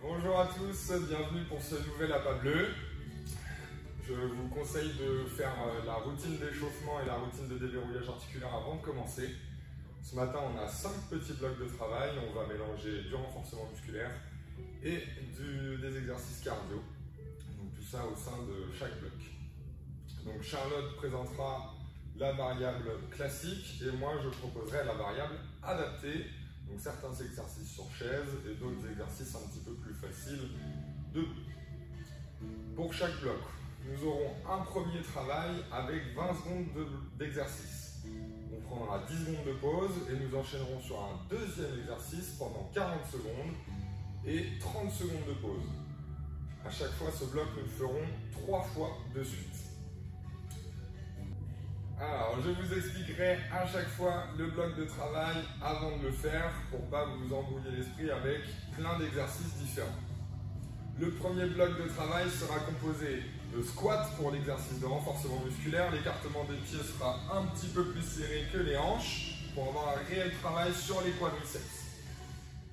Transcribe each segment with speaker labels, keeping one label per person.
Speaker 1: Bonjour à tous, bienvenue pour ce nouvel appât bleu. Je vous conseille de faire la routine d'échauffement et la routine de déverrouillage articulaire avant de commencer. Ce matin, on a 5 petits blocs de travail. On va mélanger du renforcement musculaire et des exercices cardio. Donc tout ça au sein de chaque bloc. Donc Charlotte présentera la variable classique et moi je proposerai la variable adaptée. Donc certains exercices sur chaise et d'autres exercices un petit peu plus faciles debout. Pour chaque bloc, nous aurons un premier travail avec 20 secondes d'exercice. On prendra 10 secondes de pause et nous enchaînerons sur un deuxième exercice pendant 40 secondes et 30 secondes de pause. À chaque fois, ce bloc, nous le ferons 3 fois de suite. Alors, je vous expliquerai à chaque fois le bloc de travail avant de le faire pour ne pas vous embrouiller l'esprit avec plein d'exercices différents. Le premier bloc de travail sera composé de squat pour l'exercice de renforcement musculaire. L'écartement des pieds sera un petit peu plus serré que les hanches pour avoir un réel travail sur les quadriceps.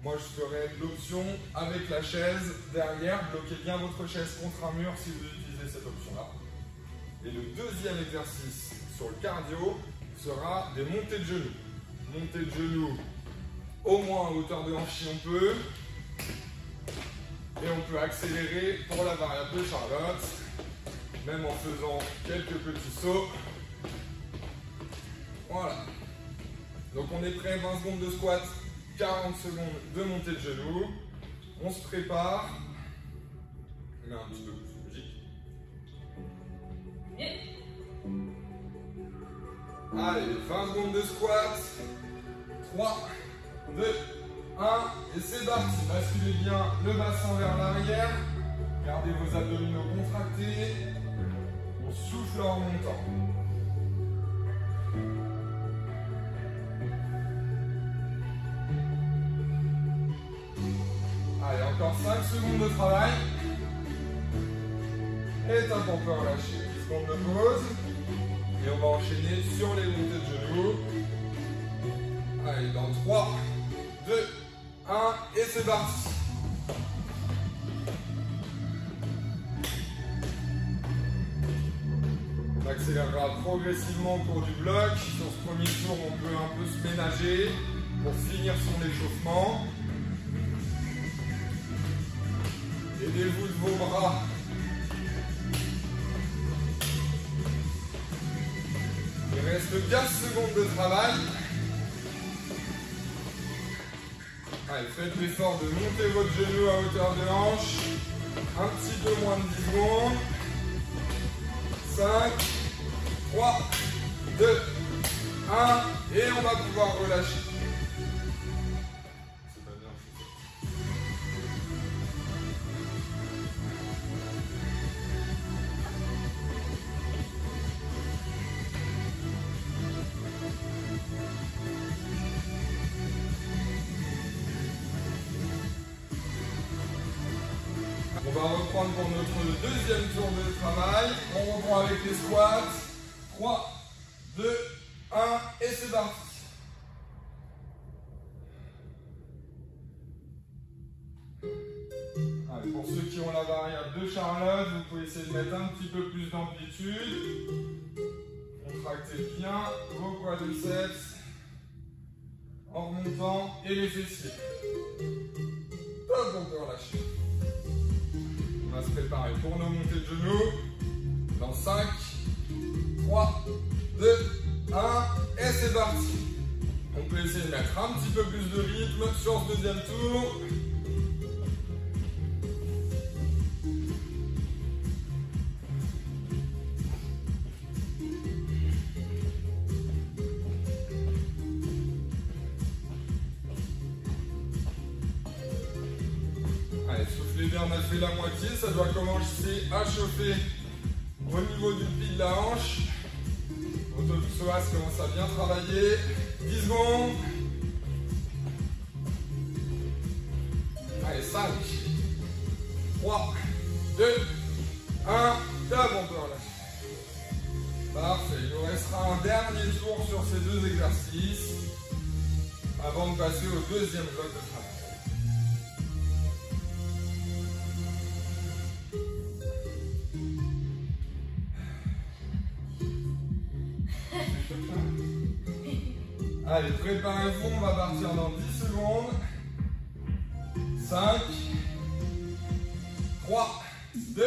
Speaker 1: Moi, je ferai l'option avec la chaise derrière. Bloquez bien votre chaise contre un mur si vous utilisez cette option-là. Et le deuxième exercice sur le cardio sera des montées de genoux. Montées de genoux au moins à hauteur de hanche si on peut. Et on peut accélérer pour la variable de Charlotte, même en faisant quelques petits sauts. Voilà. Donc on est prêt, 20 secondes de squat, 40 secondes de montée de genoux. On se prépare. On met un petit peu plus de musique. Allez, 20 secondes de squat. 3, 2, 1, et c'est parti. Basculez bien le bassin vers l'arrière. Gardez vos abdominaux contractés. On souffle en remontant. Allez, encore 5 secondes de travail. Et top, on peut relâcher. 10 secondes de pause. Et on va enchaîner sur les montées de genoux. Allez, dans 3, 2, 1, et c'est parti. On accélérera progressivement au cours du bloc. Sur ce premier tour, on peut un peu se ménager pour finir son échauffement. Aidez-vous de vos bras. Il reste 15 secondes de travail. Allez, faites l'effort de monter votre genou à hauteur de hanche. Un petit peu moins de 10 secondes. 5, 3, 2, 1. Et on va pouvoir relâcher. C'est pas bien. On va reprendre pour notre deuxième tour de travail. On reprend avec les squats. 3, 2, 1 et c'est parti. Allez, pour ceux qui ont la variable de Charlotte, vous pouvez essayer de mettre un petit peu plus d'amplitude. Contractez bien vos quadriceps en remontant et les fessiers. Hop, on peut relâcher. On va se préparer pour nos montées de genoux. Dans 5, 3, 2, 1, et c'est parti. On peut essayer de mettre un petit peu plus de rythme sur ce deuxième tour. Allez, soufflez bien, on a fait la moitié, ça doit commencer à chauffer au niveau du pli de la hanche. Votre psoas commence à bien travailler. 10 secondes. Allez, 5, 3, 2, 1. Top, on peut relâcher. Parfait, il nous restera un dernier tour sur ces deux exercices. avant de passer au deuxième bloc de travail. Allez, préparez-vous, on va partir dans 10 secondes. 5, 3, 2,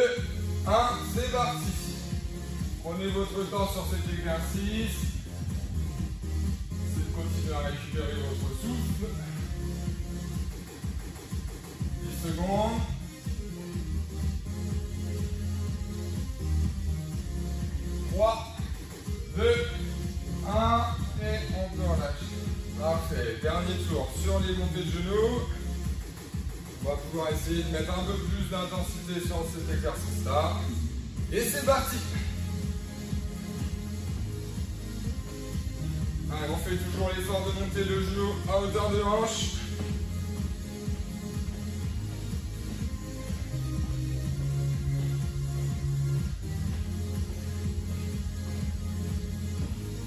Speaker 1: 1, c'est parti. Prenez votre temps sur cet exercice. Essayez de continuer à récupérer votre souffle. 10 secondes. 3, 2, 1, et on peut relâcher. Parfait. Dernier tour sur les montées de genoux. On va pouvoir essayer de mettre un peu plus d'intensité sur cet exercice-là. Et c'est parti. Allez, on fait toujours l'effort de monter le genou à hauteur de hanche.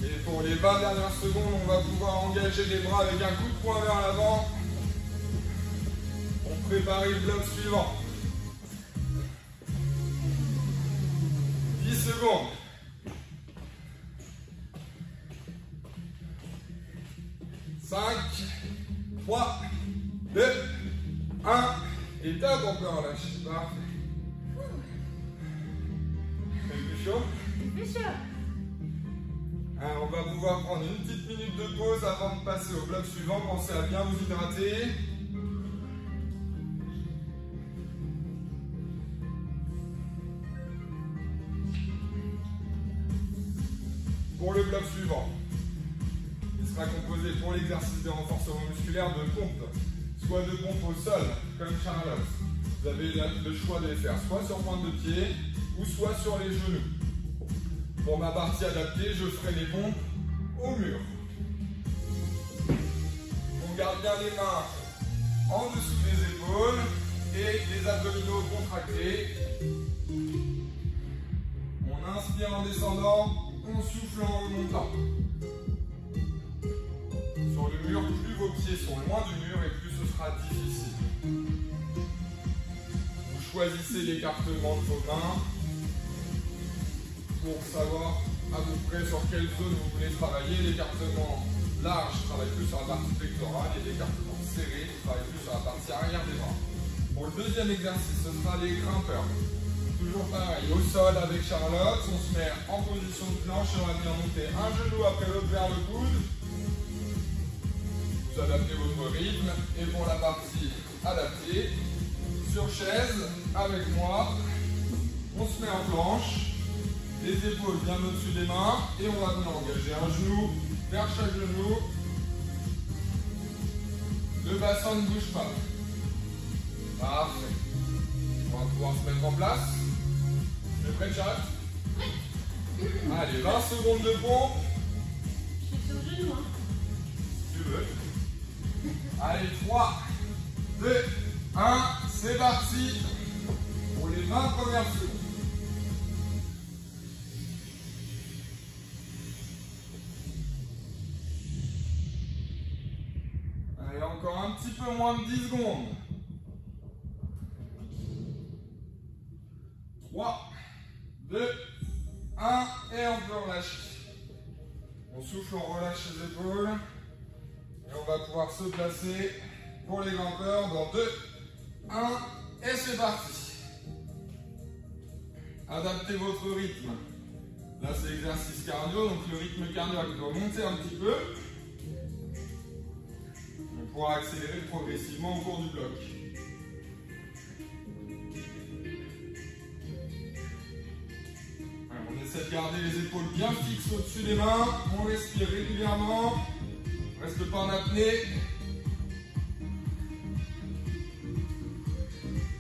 Speaker 1: Et pour les 20 dernières secondes, on va pouvoir engager les bras avec un coup de poing vers l'avant. On prépare le bloc suivant. 10 secondes. 5, 3, 2, 1. Et top, on peut relâcher. Parfait. C'est plus chaud?
Speaker 2: Plus chaud.
Speaker 1: Alors, on va pouvoir prendre une petite minute de pause avant de passer au bloc suivant. Pensez à bien vous hydrater. Pour le bloc suivant, il sera composé pour l'exercice de renforcement musculaire de pompes, soit de pompes au sol, comme Charlotte. Vous avez le choix de les faire soit sur pointe de pied ou soit sur les genoux. Pour ma partie adaptée, je ferai les pompes au mur. On garde bien les mains en dessous des épaules et les abdominaux contractés. On inspire en descendant. On souffle en remontant. Sur le mur, plus vos pieds sont loin du mur et plus ce sera difficile. Vous choisissez l'écartement de vos mains pour savoir à peu près sur quelle zone vous voulez travailler. L'écartement large travaille plus sur la partie pectorale et l'écartement serré travaille plus sur la partie arrière des bras. Pour le deuxième exercice, ce sera les grimpeurs. Toujours pareil, au sol avec Charlotte, on se met en position de planche et on va venir monter un genou après l'autre vers le coude. Vous adaptez votre rythme. Et pour la partie adaptée, sur chaise, avec moi, on se met en planche, les épaules bien au-dessus des mains et on va venir engager un genou vers chaque genou. Le bassin ne bouge pas. Parfait. On va pouvoir se mettre en place. Tu es prêt, Charlotte?
Speaker 2: Oui.
Speaker 1: Allez, 20 secondes de pompe.
Speaker 2: Je suis sur le genou, hein.
Speaker 1: Si tu veux. Allez, 3, 2, 1, c'est parti pour les 20 premières secondes. Allez, encore un petit peu moins de 10 secondes. 3, 2, 1, et on peut relâcher. On souffle, on relâche les épaules. Et on va pouvoir se placer pour les grimpeurs dans 2, 1, et c'est parti. Adaptez votre rythme. Là, c'est l'exercice cardio, donc le rythme cardiaque doit monter un petit peu. On pourra accélérer progressivement au cours du bloc. On essaie de garder les épaules bien fixes au-dessus des mains. On respire régulièrement. On ne reste pas en apnée.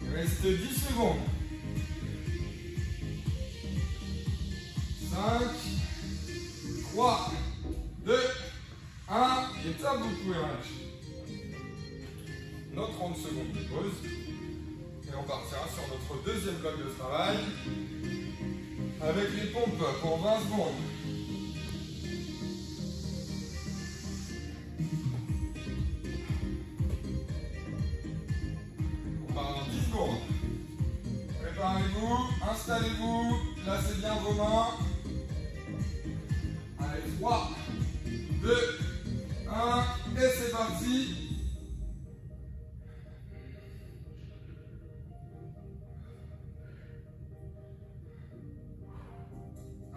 Speaker 1: Il reste 10 secondes. 5, 3, 2, 1. Et top, vous pouvez relâcher. Notre 30 secondes de pause. Et on partira sur notre deuxième bloc de travail. Avec les pompes pour 20 secondes. Installez-vous, placez bien vos mains. Allez, 3, 2, 1, et c'est parti.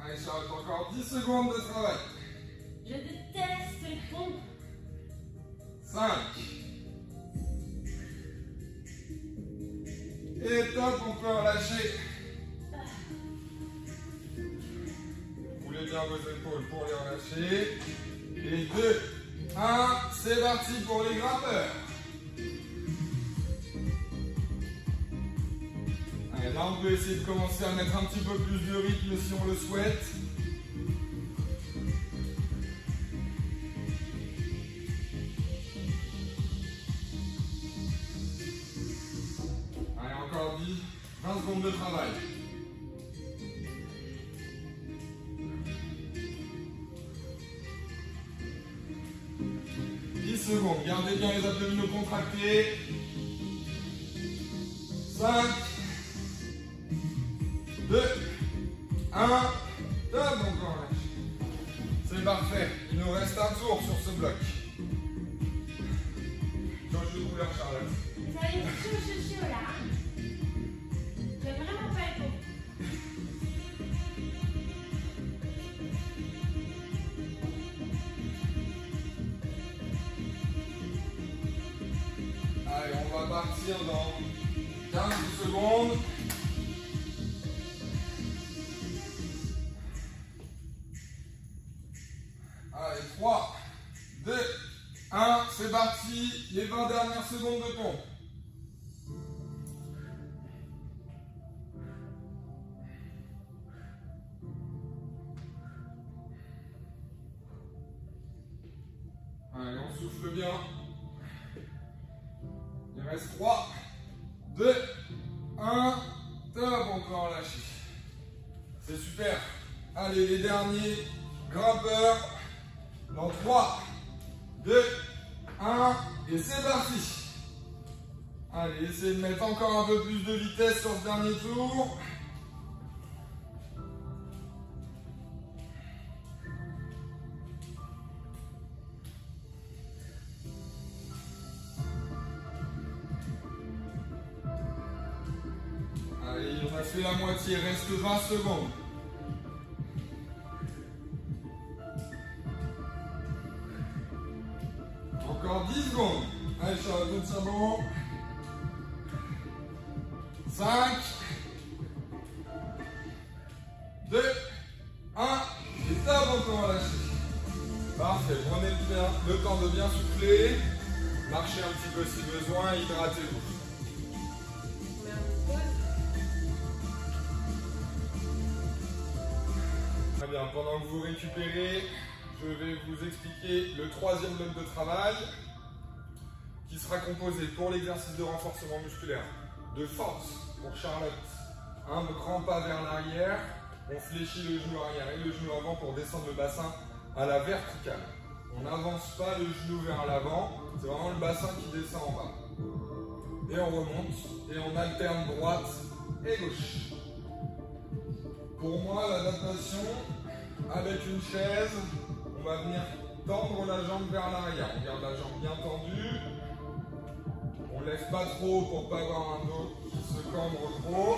Speaker 1: Allez, Charlotte, encore 10 secondes de travail.
Speaker 2: Je déteste les pompes.
Speaker 1: 5. Et top, on peut relâcher. Roulez bien vos épaules pour les relâcher. Et 2, 1, c'est parti pour les grimpeurs. Allez, là on peut essayer de commencer à mettre un petit peu plus de rythme si on le souhaite. Allez, encore 20 secondes de travail. Secondes. Gardez bien les abdominaux contractés. 5, 2, 1, top, encore lâche. C'est parfait. Il nous reste un tour sur ce bloc. Change de couleur, Charlotte.
Speaker 2: Vous avez une chaud là. J'aime vraiment pas les pompes.
Speaker 1: Allez, on va partir dans 15 secondes. Allez, 3, 2, 1, c'est parti. Les 20 dernières secondes de pompe. Allez, on souffle bien. Il reste 3, 2, 1, top, on peut en lâcher. C'est super. Allez, les derniers grimpeurs. Dans 3, 2, 1, et c'est parti. Allez, essayez de mettre encore un peu plus de vitesse sur ce dernier tour. Allez, on a fait la moitié, reste 20 secondes. Encore 10 secondes. Allez, Charlotte, tiens bon. 5, 2, 1, et top, encore relâcher. Parfait, prenez bien le temps de bien souffler. Marchez un petit peu si besoin, hydratez-vous. Très bien, pendant que vous récupérez, je vais vous expliquer le troisième bloc de travail qui sera composé pour l'exercice de renforcement musculaire de force pour Charlotte. Un grand pas vers l'arrière, on fléchit le genou arrière et le genou avant pour descendre le bassin à la verticale. On n'avance pas le genou vers l'avant, c'est vraiment le bassin qui descend en bas. Et on remonte et on alterne droite et gauche. Pour moi, l'adaptation avec une chaise, on va venir tendre la jambe vers l'arrière. On garde la jambe bien tendue. On ne lève pas trop pour ne pas avoir un dos qui se cambre trop.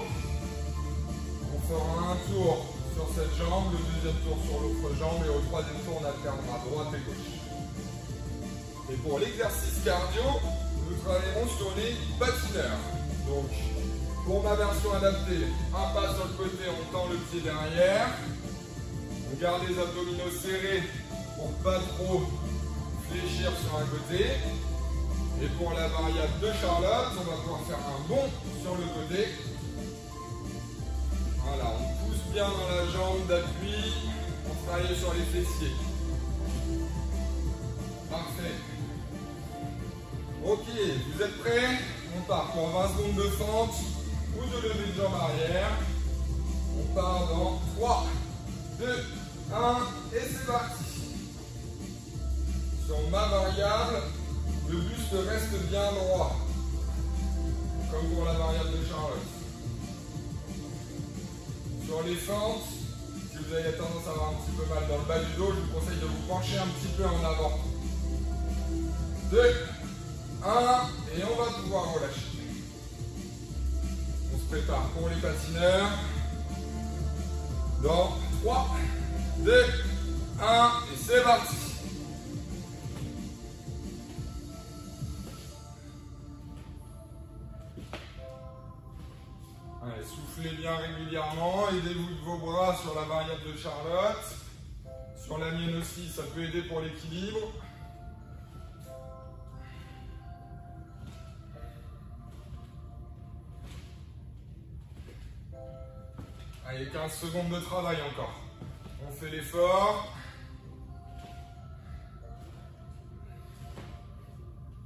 Speaker 1: On fera un tour sur cette jambe, le deuxième tour sur l'autre jambe et au troisième tour on alternera droite et gauche. Et pour l'exercice cardio, nous travaillerons sur les patineurs. Donc, pour ma version adaptée, un pas sur le côté, on tend le pied derrière. On garde les abdominaux serrés pour pas trop fléchir sur un côté. Et pour la variable de Charlotte, on va pouvoir faire un bond sur le côté. Voilà, on pousse bien dans la jambe d'appui. On travaille sur les fessiers. Parfait. Ok, vous êtes prêts? On part pour 20 secondes de fente ou de lever de jambe arrière. On part dans 3, 2, 1 et c'est parti. Sur ma variable, le buste reste bien droit, comme pour la variable de Charlotte. Sur les fentes, si vous avez tendance à avoir un petit peu mal dans le bas du dos, je vous conseille de vous pencher un petit peu en avant. 2, 1, et on va pouvoir relâcher. On se prépare pour les patineurs. Dans 3, 2, 1, et c'est parti. Allez, soufflez bien régulièrement, aidez-vous de vos bras sur la variable de Charlotte. Sur la mienne aussi, ça peut aider pour l'équilibre. Allez, 15 secondes de travail encore. On fait l'effort.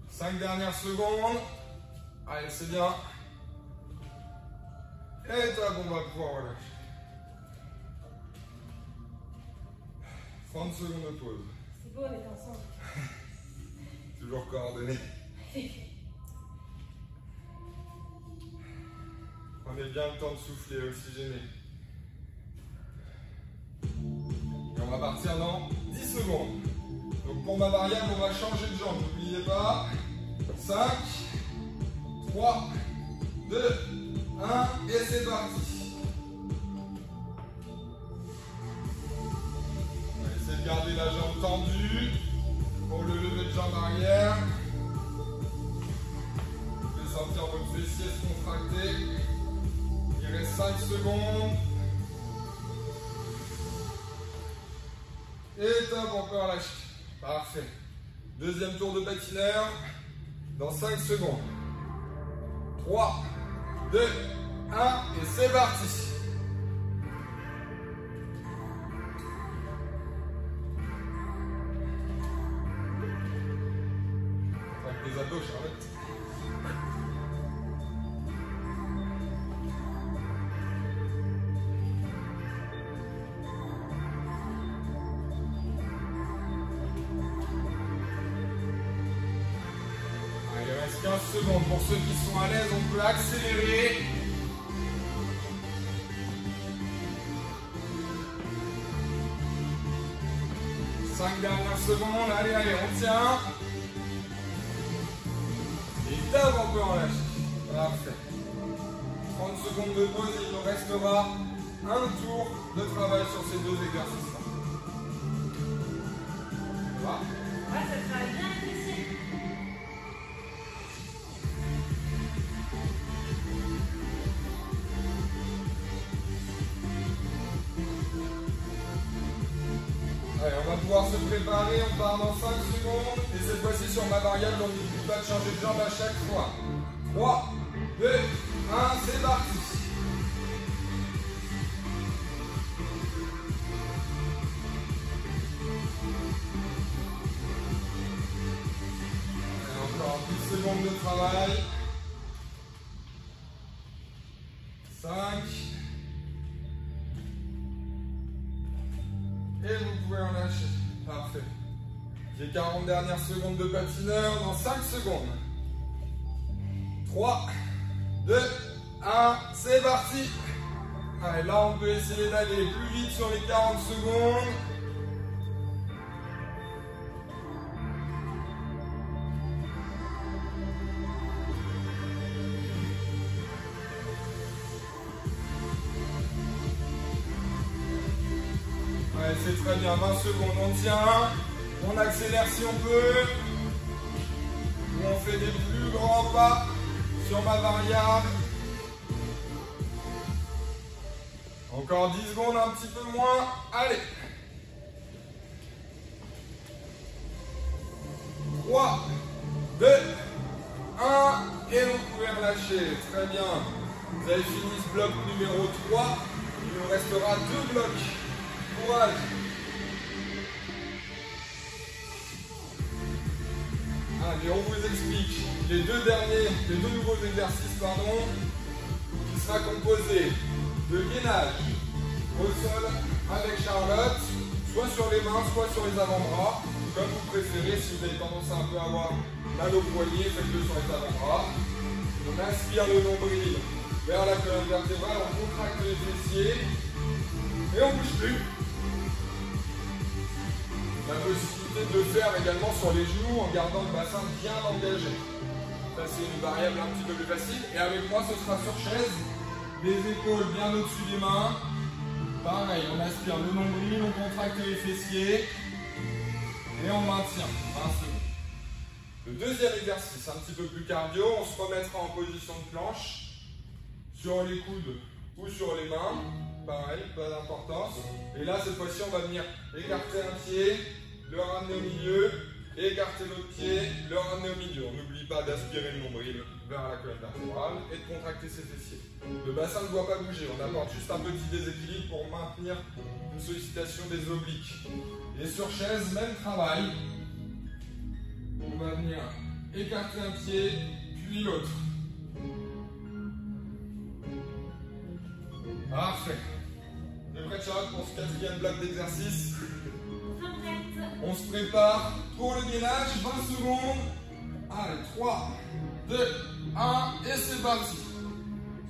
Speaker 1: 5 dernières secondes. Allez, c'est bien. Et top, on va pouvoir relâcher. 30 secondes de pause.
Speaker 2: C'est beau, on est ensemble.
Speaker 1: Toujours coordonné. Prenez bien le temps de souffler, oxygéner. Et on va partir dans 10 secondes. Donc pour ma variable, on va changer de jambe. N'oubliez pas. 5, 3, 2, 1, et c'est parti. Essayez de garder la jambe tendue pour le lever de jambe arrière. Vous pouvez sentir votre fessier se contracter. Il reste 5 secondes. Et top, encore lâcher. Parfait. Deuxième tour de patineur dans 5 secondes. 3, 2, 1, et c'est parti. Avec des abdos, Charlotte. Allez, il reste 15 secondes. Pour ceux qui sont à l'aise, on peut accélérer. Cinq dernières secondes, allez, on tient. Et top, on peut en lâcher. Parfait. 30 secondes de pause et il nous restera un tour de travail sur ces deux exercices-là. Ça va ?
Speaker 2: Ouais, ça travaille bien les fessiers.
Speaker 1: Allez, on va pouvoir se préparer, on part dans 5 secondes. Et cette fois-ci sur ma variable, on n'oublie pas de changer de jambe à chaque fois. 3, 2, 1, c'est parti. Et encore 10 secondes de travail. 5. Et vous pouvez en lâcher. Parfait. J'ai 40 dernières secondes de patineur dans 5 secondes. 3, 2, 1, c'est parti. Allez, là on peut essayer d'aller plus vite sur les 40 secondes. Allez, c'est très bien, 20 secondes, on tient. On accélère si on peut. Ou on fait des plus grands pas sur ma variable. Encore 10 secondes, un petit peu moins. Allez. 3, 2, 1. Et vous pouvez relâcher. Très bien. Vous avez fini ce bloc numéro 3. Il nous restera 2 blocs. Courage. Allez, on vous explique les deux nouveaux exercices, qui sera composé de gainage au sol avec Charlotte, soit sur les mains, soit sur les avant-bras, comme vous préférez. Si vous avez tendance à un peu avoir mal au poignet, faites-le sur les avant-bras. On inspire le nombril vers la colonne vertébrale, on contracte les fessiers, Et on ne bouge plus. La possibilité de le faire également sur les genoux en gardant le bassin bien engagé. Ça, c'est une variable un petit peu plus facile. Et avec moi, ce sera sur chaise. Les épaules bien au-dessus des mains. Pareil, on aspire le nombril, on contracte les fessiers. Et on maintient 20 secondes. Le deuxième exercice, un petit peu plus cardio, on se remettra en position de planche. Sur les coudes ou sur les mains. Pareil, pas d'importance. Et là, cette fois-ci, on va venir écarter un pied, le ramener au milieu, et écarter l'autre pied, le ramener au milieu. On n'oublie pas d'aspirer le nombril vers la colonne vertébrale et de contracter ses fessiers. Le bassin ne doit pas bouger, on apporte juste un petit déséquilibre pour maintenir une sollicitation des obliques. Et sur chaise, même travail. On va venir écarter un pied, puis l'autre. Parfait. On est prêt, Charlotte, pour ce quatrième bloc d'exercice? On se prépare pour le gainage, 20 secondes. Allez, 3, 2, 1, et c'est parti.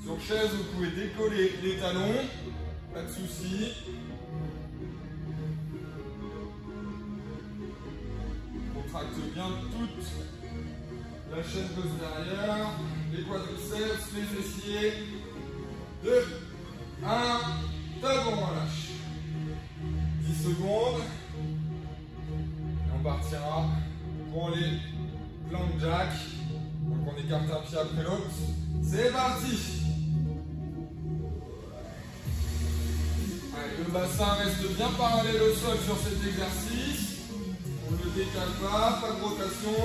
Speaker 1: Sur chaise, vous pouvez décoller les talons, pas de souci. Contracte bien toute la chaîne postérieure, les quadriceps, les fessiers. 2, 1, top, on relâche. 10 secondes. Et on partira pour les plank jack. Donc on écarte un pied après l'autre. C'est parti. Allez, le bassin reste bien parallèle au sol sur cet exercice. On ne le décale pas de rotation.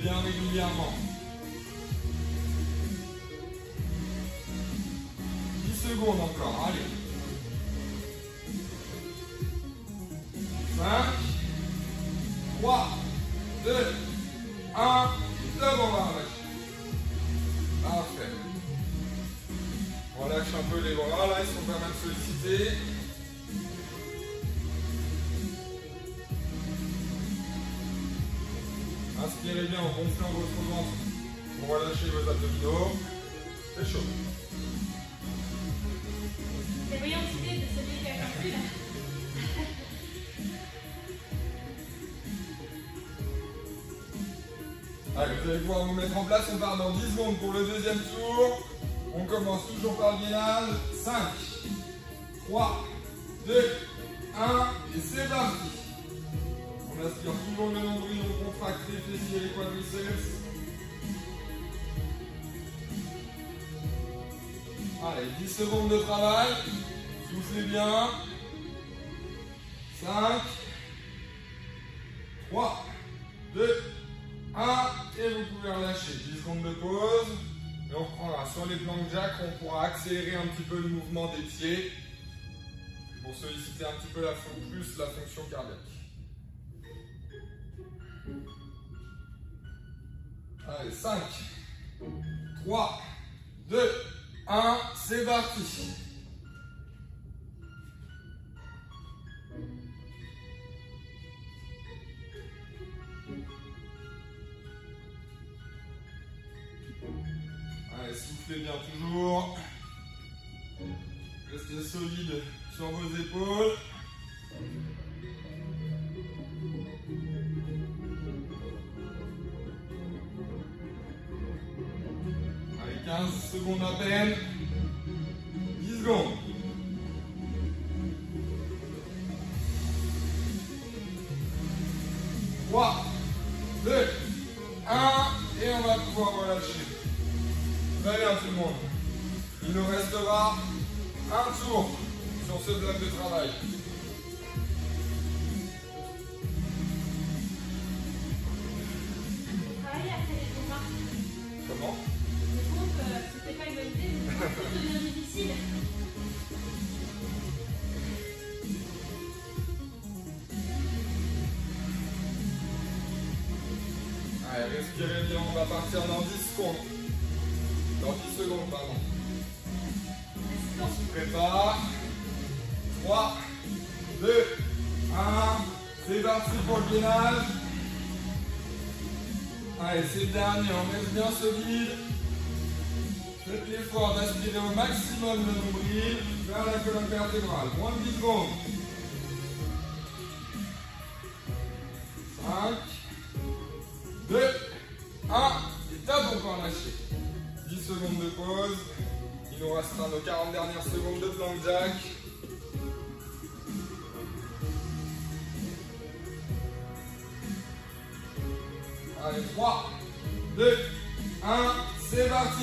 Speaker 1: Bien régulièrement. 10 secondes encore, allez. 5, 3, 2, 1, top, on va relâcher. Parfait. On relâche un peu les bras, là, ils sont pas mal sollicités. Inspirez bien en gonflant votre ventre pour relâcher vos abdominaux. C'est chaud.
Speaker 2: C'est voyant l'idée de celui qui a compris là.
Speaker 1: Allez, vous allez pouvoir vous mettre en place. On part dans 10 secondes pour le deuxième tour. On commence toujours par le gainage. 5, 3, 2, 1, et c'est parti. On aspire toujours le nombril, on contracte les fessiers et les quadriceps. Allez, 10 secondes de travail. Soufflez bien. 5, 3, 2, 1. Et vous pouvez relâcher. 10 secondes de pause. Et on reprendra sur les plank jack. On pourra accélérer un petit peu le mouvement des pieds pour solliciter un petit peu plus la fonction cardiaque. Allez, 5, 3, 2, 1, c'est parti. Allez, soufflez bien toujours. Restez solide sur vos épaules. Allez, 15 secondes à peine. 10 secondes. Trois, 2, 1, et on va pouvoir relâcher. Très bien tout le monde. Il nous restera un tour sur ce bloc de travail.
Speaker 2: Travailler après les combats.
Speaker 1: Comment?
Speaker 2: Je trouve que c'était pas une bonne idée, mais ça devient difficile.
Speaker 1: Allez, respirez bien, on va partir dans 10 secondes. Dans 10 secondes, pardon. On se prépare. 3, 2, 1, C'est parti pour le gainage. Allez, c'est le dernier, on reste bien solide. Faites l'effort d'aspirer au maximum le nombril vers la colonne vertébrale. Moins de 10 secondes. 5, 2, 1. Et top, on peut en lâcher. 10 secondes de pause. Il nous restera nos 40 dernières secondes de plank jack. Allez, 3, 2, 1, c'est parti.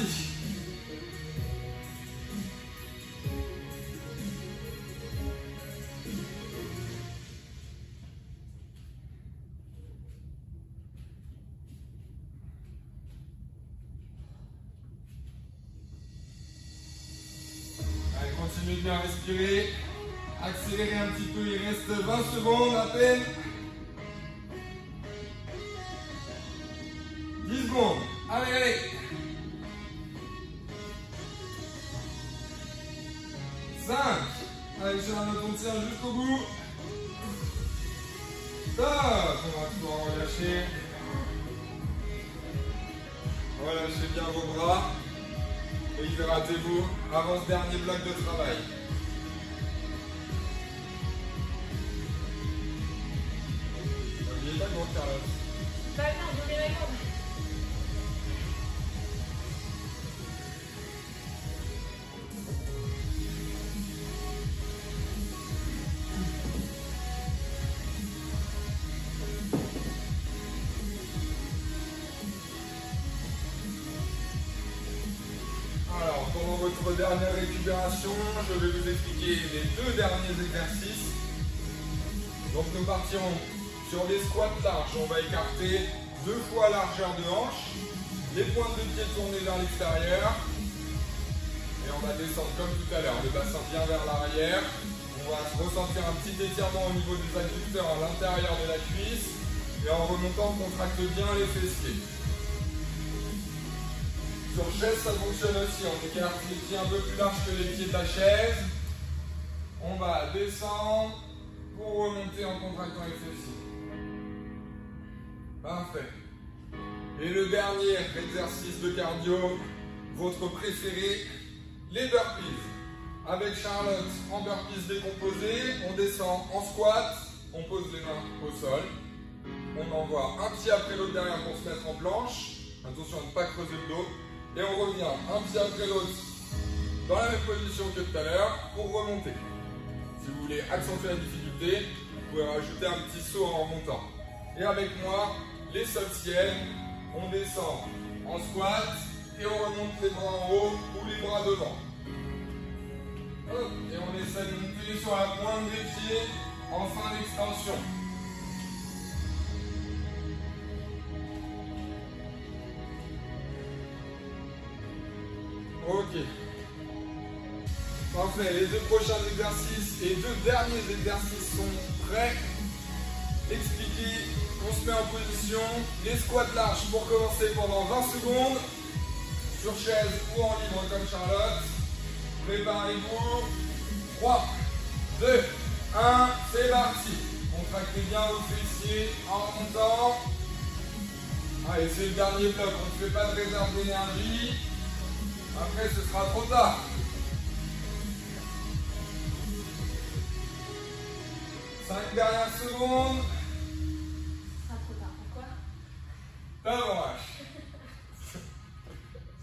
Speaker 1: Allez, continuez de bien respirer. Accélérez un petit peu, il reste 20 secondes à peine. 10 secondes. Allez, allez. 5. Allez, Charlotte, on tient jusqu'au bout. Top. On va pouvoir relâcher. Relâchez bien vos bras. Et hydratez-vous avant ce dernier bloc de travail. N'oubliez pas de monter, Charlotte.
Speaker 2: Bah non, je vais répondre.
Speaker 1: Alors, pendant votre dernière récupération, je vais vous expliquer les 2 derniers exercices. Donc, nous partirons sur les squats larges. On va écarter 2 fois largeur de hanche, les pointes de pied tournées vers l'extérieur. Et on va descendre comme tout à l'heure, le bassin bien vers l'arrière. On va ressentir un petit étirement au niveau des adducteurs à l'intérieur de la cuisse. Et en remontant, on contracte bien les fessiers. Sur chaise, ça fonctionne aussi. On écarte les pieds un peu plus larges que les pieds de la chaise. On va descendre pour remonter en contractant les fessiers. Parfait. Et le dernier exercice de cardio, votre préféré, les burpees. Avec Charlotte en burpees décomposés, on descend en squat, on pose les mains au sol. On envoie un pied après l'autre derrière pour se mettre en planche. Attention à ne pas creuser le dos. Et on revient un pied après l'autre dans la même position que tout à l'heure pour remonter. Si vous voulez accentuer la difficulté, vous pouvez rajouter un petit saut en remontant. Et avec moi, les sols ciel, on descend en squat et on remonte les bras en haut ou les bras devant. Hop, et on essaie de monter sur la pointe des pieds en fin d'extension. Ok. Parfait. Les 2 prochains exercices et 2 derniers exercices sont prêts. Expliqués. On se met en position. Les squats larges pour commencer pendant 20 secondes. Sur chaise ou en libre comme Charlotte. Préparez-vous. 3, 2, 1. C'est parti. Contractez bien vos fessiers en remontant. Allez, c'est le dernier bloc. On ne fait pas de réserve d'énergie. Après, ce sera trop tard. 5 dernières secondes.
Speaker 2: Ce sera trop tard. Pourquoi?
Speaker 1: Dommage.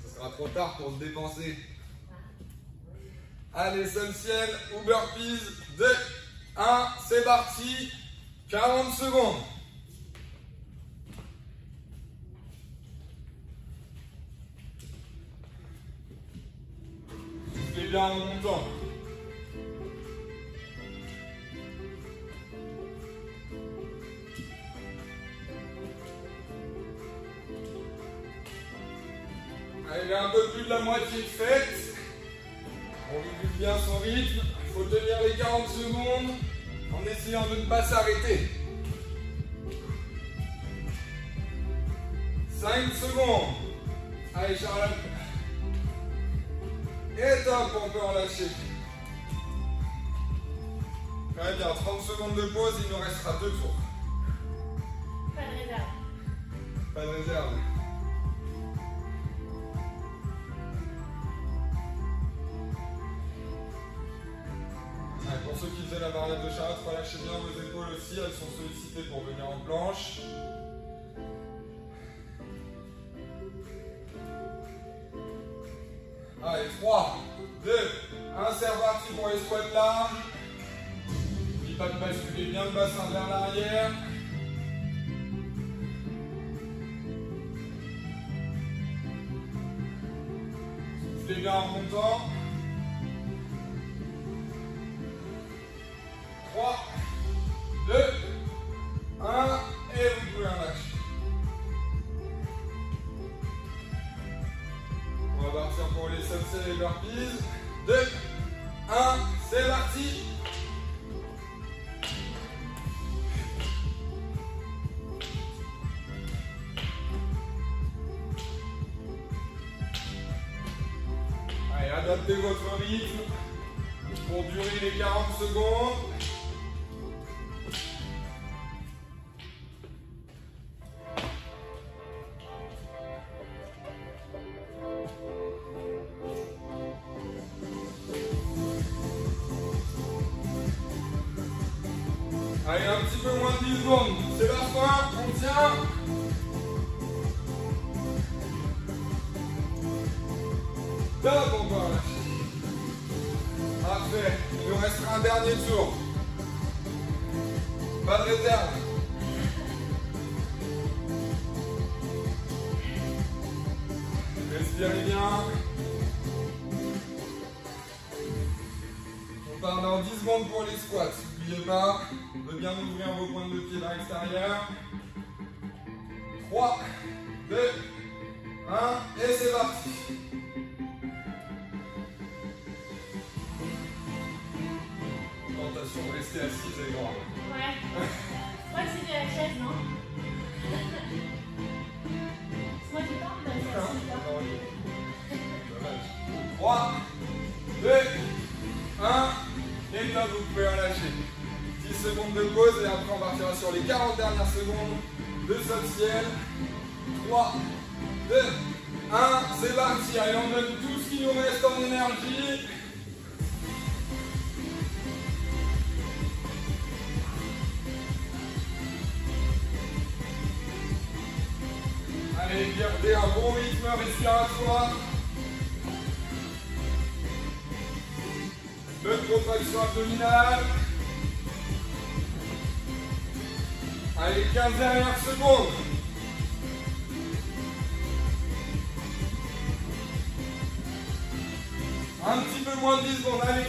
Speaker 1: Ce sera trop tard pour se dépenser. Allez, sol ciel ou burpees. 2, 1, c'est parti. 40 secondes. Soufflez bien en montant. Allez, un peu plus de la moitié de faite. On régule bien son rythme. Il faut tenir les 40 secondes en essayant de ne pas s'arrêter. 5 secondes. Allez, Charlotte. Et top, on peut en lâcher. Très bien, 30 secondes de pause, il nous restera 2 tours.
Speaker 2: réserve.
Speaker 1: Pas de réserve. Ouais, pour ceux qui faisaient la variable de Charlotte, relâchez bien vos épaules aussi, elles sont sollicitées pour venir en planche. Allez, 3, 2, 1, c'est reparti pour les squats larges. N'oubliez pas de basculer bien le bassin vers l'arrière. Soufflez bien en montant. 3, 2, 1, et vous pouvez relâcher. On va partir pour les subsets et les burpees. 2, 1, c'est parti. Allez, adaptez votre rythme pour durer les 40 secondes. Allez, un petit peu moins de 10 secondes. C'est la fin, on tient. Top, on va relâcher. Parfait. Il nous restera un dernier tour. Pas de réserve. Respirez bien. On part dans 10 secondes pour les squats. N'oubliez pas de bien ouvrir vos pointes de pied vers l'extérieur. 3, 2, 1, et c'est parti. Tentation de rester assise et grave.
Speaker 2: Ouais. Je crois que c'est de la chaise, non? Moi, j'ai pas envie de rester assise, là.
Speaker 1: 3, 2, 1, et là vous pouvez relâcher. 10 secondes de pause et après on partira sur les 40 dernières secondes de soft-ciel. 3, 2, 1, c'est parti. Allez, on donne tout ce qui nous reste en énergie. Allez, gardez un bon rythme respiratoire. Bonne contraction abdominale. Allez, 15 dernières secondes. Un petit peu moins de 10 secondes, allez.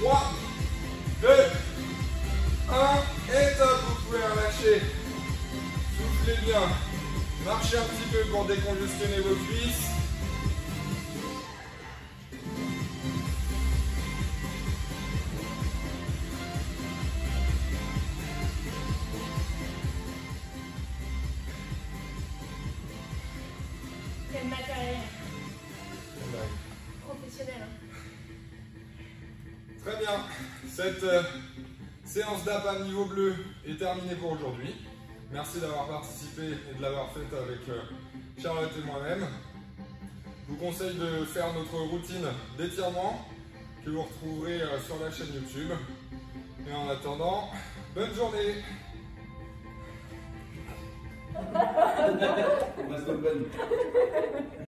Speaker 1: 3, 2, 1, et top, vous pouvez relâcher. Soufflez bien. Marchez un petit peu pour décongestionner vos cuisses.
Speaker 2: Quel matériel professionnel.
Speaker 1: Très bien. Cette séance d'app à niveau bleu est terminée pour aujourd'hui. Merci d'avoir participé et de l'avoir faite avec Charlotte et moi-même. Je vous conseille de faire notre routine d'étirement que vous retrouverez sur la chaîne YouTube. Et en attendant, bonne journée.